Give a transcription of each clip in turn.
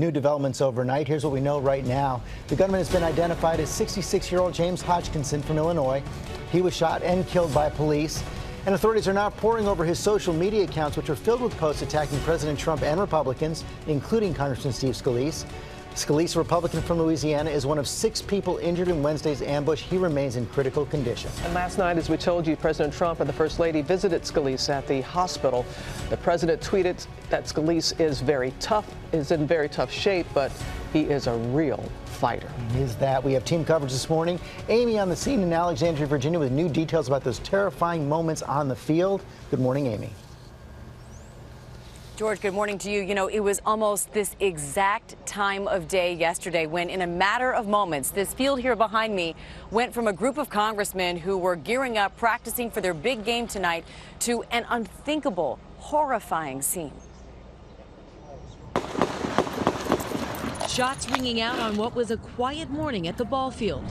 New developments overnight. Here's what we know right now. The gunman has been identified as 66-year-old James Hodgkinson from Illinois. He was shot and killed by police. And authorities are now poring over his social media accounts, which are filled with posts attacking President Trump and Republicans, including Congressman Steve Scalise. Scalise, a Republican from Louisiana, is one of 6 people injured in Wednesday's ambush. He remains in critical condition. And last night, as we told you, President Trump and the First Lady visited Scalise at the hospital. The president tweeted that Scalise is in very tough shape, but he is a real fighter. Is that? We have team coverage this morning. Amy on the scene in Alexandria, Virginia, with new details about those terrifying moments on the field. Good morning, Amy. George, good morning to you. You know, it was almost this exact time of day yesterday when, in a matter of moments, this field here behind me went from a group of congressmen who were gearing up, practicing for their big game tonight, to an unthinkable, horrifying scene. Shots ringing out on what was a quiet morning at the ball field.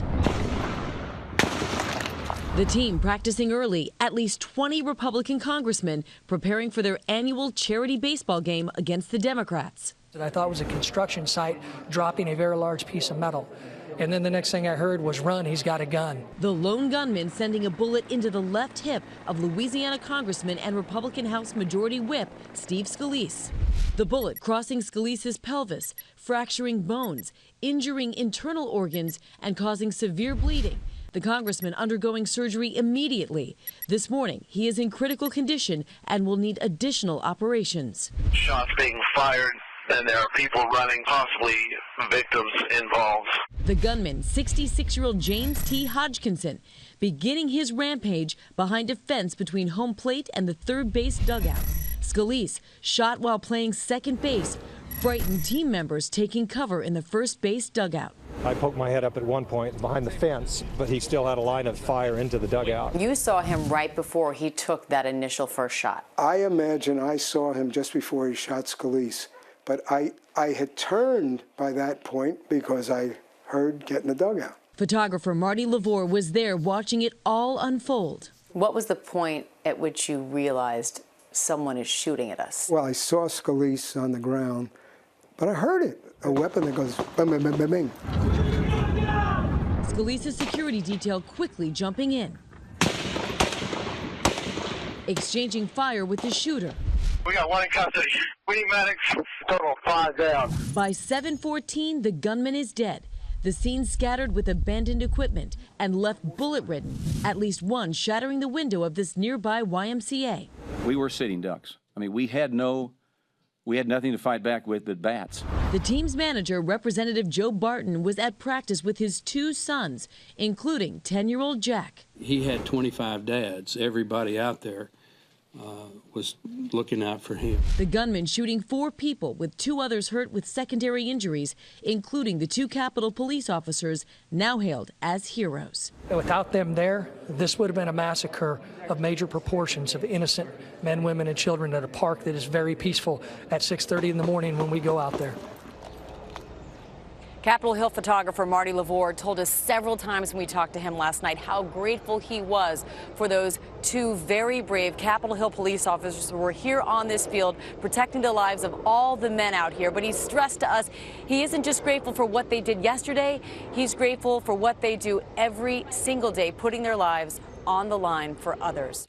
The team practicing early, at least 20 Republican congressmen preparing for their annual charity baseball game against the Democrats. I thought it was a construction site dropping a very large piece of metal. And then the next thing I heard was, run, he's got a gun. The lone gunman sending a bullet into the left hip of Louisiana Congressman and Republican House Majority Whip Steve Scalise. The bullet crossing Scalise's pelvis, fracturing bones, injuring internal organs, and causing severe bleeding. The congressman undergoing surgery immediately. This morning, he is in critical condition and will need additional operations. Shots being fired, and there are people running, possibly victims involved. The gunman, 66-year-old James T. Hodgkinson, beginning his rampage behind a fence between home plate and the third base dugout. Scalise shot while playing second base, frightened team members taking cover in the first base dugout. I poked my head up at one point behind the fence, but he still had a line of fire into the dugout. You saw him right before he took that initial first shot. I imagine I saw him just before he shot Scalise, but I had turned by that point because I heard get in the dugout. Photographer Marty Lavore was there watching it all unfold. What was the point at which you realized someone is shooting at us? Well, I saw Scalise on the ground, but I heard it. A weapon that goes bing, bing, bing, bing, bing. Scalise's security detail quickly jumping in, exchanging fire with the shooter. We got one in custody. We need medics. Total 5 down. By 7:14, the gunman is dead. The scene scattered with abandoned equipment and left bullet-ridden, at least one shattering the window of this nearby YMCA. We were sitting ducks. I mean, we had nothing to fight back with but bats. The team's manager, Representative Joe Barton, was at practice with his 2 sons, including 10-year-old Jack. He had 25 dads. Everybody out there was looking out for him. The gunman shooting 4 people, with 2 others hurt with secondary injuries, including the 2 Capitol police officers now hailed as heroes. Without them there, this would have been a massacre of major proportions of innocent men, women, and children at a park that is very peaceful at 6:30 in the morning when we go out there. Capitol Hill photographer Marty Lavore told us several times when we talked to him last night how grateful he was for those 2 very brave Capitol Hill police officers who were here on this field protecting the lives of all the men out here. But he stressed to us he isn't just grateful for what they did yesterday, he's grateful for what they do every single day, putting their lives on the line for others.